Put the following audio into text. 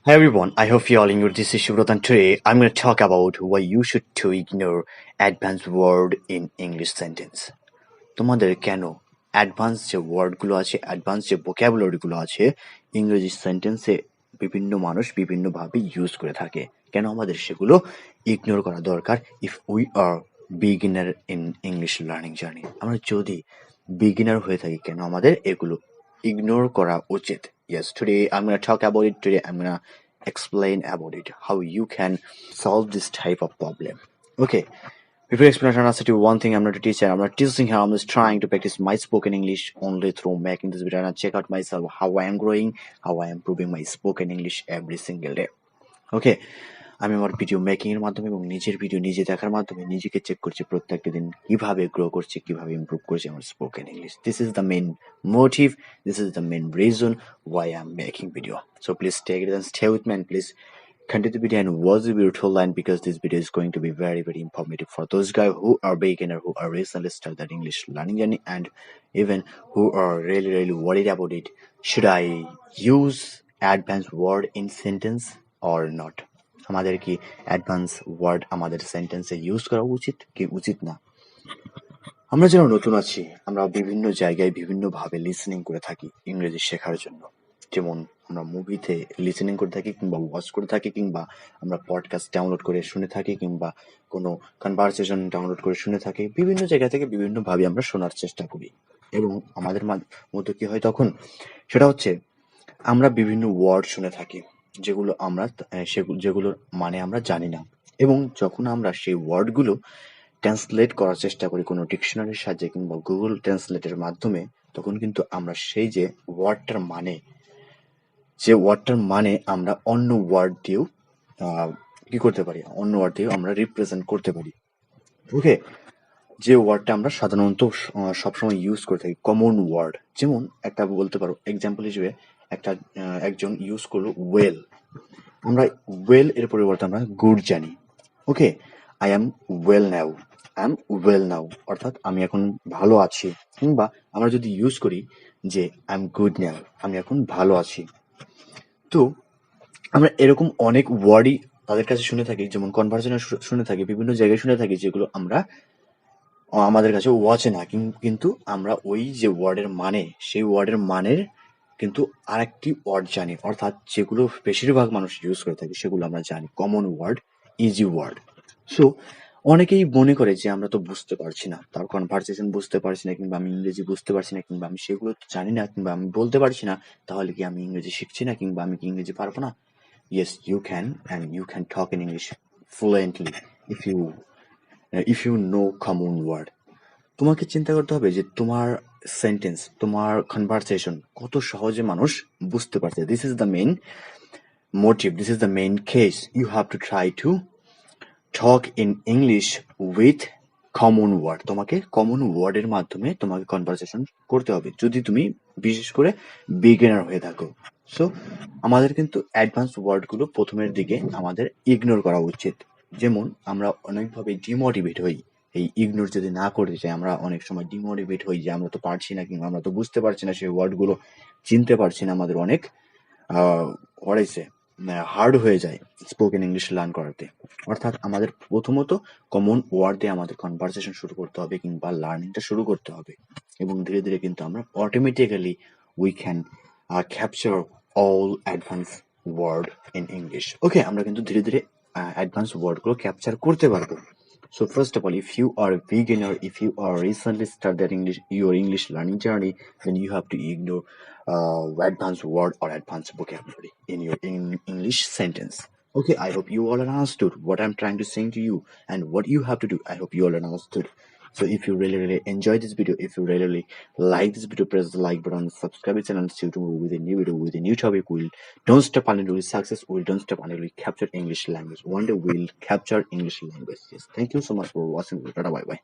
Hi everyone, I hope you're all enjoyed this issue and today I'm going to talk about why you should to ignore advanced word in English sentence. তোমাদের কেন advance যে ওয়ার্ডগুলো আছে, advance যে ভোক্যাবুলারিগুলো আছে ইংরেজি সেন্টেন্সে বিভিন্ন মানুষ বিভিন্নভাবে ইউজ করে থাকে, কেন আমাদের সেগুলো ইগনোর করা দরকার if we are beginner in English learning journey. আমরা যদি বিগিনার হয়ে থাকি কেন আমাদের এগুলো ইগনোর করা উচিত। Yes, today I'm going to talk about it. Today I'm going to explain about it, how you can solve this type of problem. Okay, before explanation, I'll say to one thing, I'm not a teacher, I'm not teaching here, I'm just trying to practice my spoken English only through making this video and check out myself, how I am growing, how I am improving my spoken English every single day. Okay, আমি আমার video making এর মাধ্যমে এবং নিজের video নিজে দেখার মাধ্যমে নিজেকে চেক করছি প্রত্যেকটা দিন কিভাবে গ্রো করছি, কিভাবে ইমপ্রুভ করছি আমার spoken English. This is the main motive, this is the main reason why I'm making video. So please take it and stay with me and please continue the video and watch the video till end because this video is going to be very very informative for those guys who are beginner, who are recently started their English learning journey, and even who are really worried about it. Should I use advanced word in sentence or not? আমাদের কি advance word আমাদের সেন্টেন্সে use করা উচিত কি উচিত না? আমরা যারা নতুন আছি আমরা বিভিন্ন জায়গায় বিভিন্নভাবে লিসেনিং করে থাকি ইংরেজি শেখার জন্য। যেমন আমরা মুভিতে লিসেনিং করে থাকি কিংবা ওয়াচ করে থাকি কিংবা আমরা পডকাস্ট ডাউনলোড করে শুনে থাকি কিংবা কোনো কনভারসেশন ডাউনলোড করে শুনে থাকি। বিভিন্ন জায়গা থেকে বিভিন্নভাবে আমরা শোনার চেষ্টা করি এবং আমাদের মধ্যে কি হয় তখন সেটা হচ্ছে আমরা বিভিন্ন ওয়ার্ড শুনে থাকি যেগুলো আমরা যেগুলোর মানে আমরা জানি না, এবং যখন আমরা সেই ওয়ার্ডগুলো ট্রান্সলেট করার চেষ্টা করি কোনো ডিকশনারির সাহায্যে কিংবা গুগল ট্রান্সলেটের মাধ্যমে, তখন কিন্তু আমরা সেই যে ওয়ার্ডটার মানে আমরা অন্য ওয়ার্ড দিয়েও কি করতে পারি, অন্য ওয়ার্ড দিয়েও আমরা রিপ্রেজেন্ট করতে পারি। ওকে, যে ওয়ার্ডটা আমরা সাধারণত সবসময় ইউজ করে থাকি, কমন ওয়ার্ড, যেমন একটা বলতে পারো এক্সাম্পল হিসেবে একজন ইউজ করলো ওয়েল, আমরা ওয়েল এর পরিবর্তে আমরা গুড জানি। Okay, I am well now, I am well now অর্থাৎ আমি এখন ভালো আছি, কিংবা আমরা যদি ইউজ করি যে আই এম গুড নাও, আমি এখন ভালো আছি। তো আমরা এরকম অনেক ওয়ার্ডই তাদের কাছে শুনে থাকি, যেমন কনভারসেশনে শুনে থাকি, বিভিন্ন জায়গায় শুনে থাকি, যেগুলো আমরা আমাদের কাছে ওয়াচে না, কিন্তু আমরা ওই যে ওয়ার্ডের মানে সেই ওয়ার্ডের মানের কিন্তু আরেকটি ওয়ার্ড জানি, অর্থাৎ যেগুলো বেশিরভাগ মানুষ ইউজ করে থাকে সেগুলো আমরা জানি, common word, easy word. So অনেকেই মনে করে যে আমরা তো বুঝতে পারছি না, তার কনভারসেশন বুঝতে পারছি না, কিংবা আমি ইংরেজি বুঝতে পারছি না, কিংবা আমি সেগুলো জানি না, কিংবা আমি বলতে পারছি না, তাহলে কি আমি ইংরেজি শিখছি না, কিংবা আমি কি ইংরেজি পারবো না? Yes, you can, and you can talk in English fluently if you know common word. তোমাকে চিন্তা করতে হবে যে তোমার সেন্টেন্স, তোমার কনভারসেশন কত সহজে মানুষ বুঝতে পারছে। This is the main motive, this is the main case. You have to try to talk in English with common word. তোমাকে কমন ওয়ার্ডের মাধ্যমে তোমাকে কনভারসেশন করতে হবে যদি তুমি বিশেষ করে বিগিনার হয়ে থাকো। সো আমাদের কিন্তু অ্যাডভান্স ওয়ার্ডগুলো প্রথমের দিকে আমাদের ইগনোর করা উচিত। যেমন আমরা অনেকভাবে ডিমোটিভেট হই, এই ইগনোর যদি না করতে চাই আমরা অনেক সময় ডিমোটিভেট হই যে আমরা তো পারছি না, কিংবা আমরা তো বুঝতে পারছি না, সেই ওয়ার্ডগুলো চিনতে পারছি না, আমাদের অনেক হার্ড হয়ে যায় স্পোকেন ইংলিশ লার্ন করাতে। অর্থাৎ আমাদের প্রথমত কমন ওয়ার্ড দিয়ে আমাদের কনভারসেশন শুরু করতে হবে কিংবা লার্নিংটা শুরু করতে হবে, এবং ধীরে ধীরে কিন্তু আমরা automatically we can capture all advance word in English. Okay, আমরা কিন্তু ধীরে ধীরে অ্যাডভান্স ওয়ার্ডগুলো ক্যাপচার করতে পারবো। So first of all, if you are a beginner, if you are recently started your English learning journey, then you have to ignore advanced word or advanced vocabulary in your English sentence. Okay, I hope you all understood what I'm trying to say to you and what you have to do. I hope you all understood. So if you really enjoy this video, if you really like this video, press the like button, subscribe to the channel, see you tomorrow with a new video, with a new topic. We'll don't stop until we success. We'll don't stop until we capture English language. One day we'll capture English language. Yes. Thank you so much for watching. Bye bye.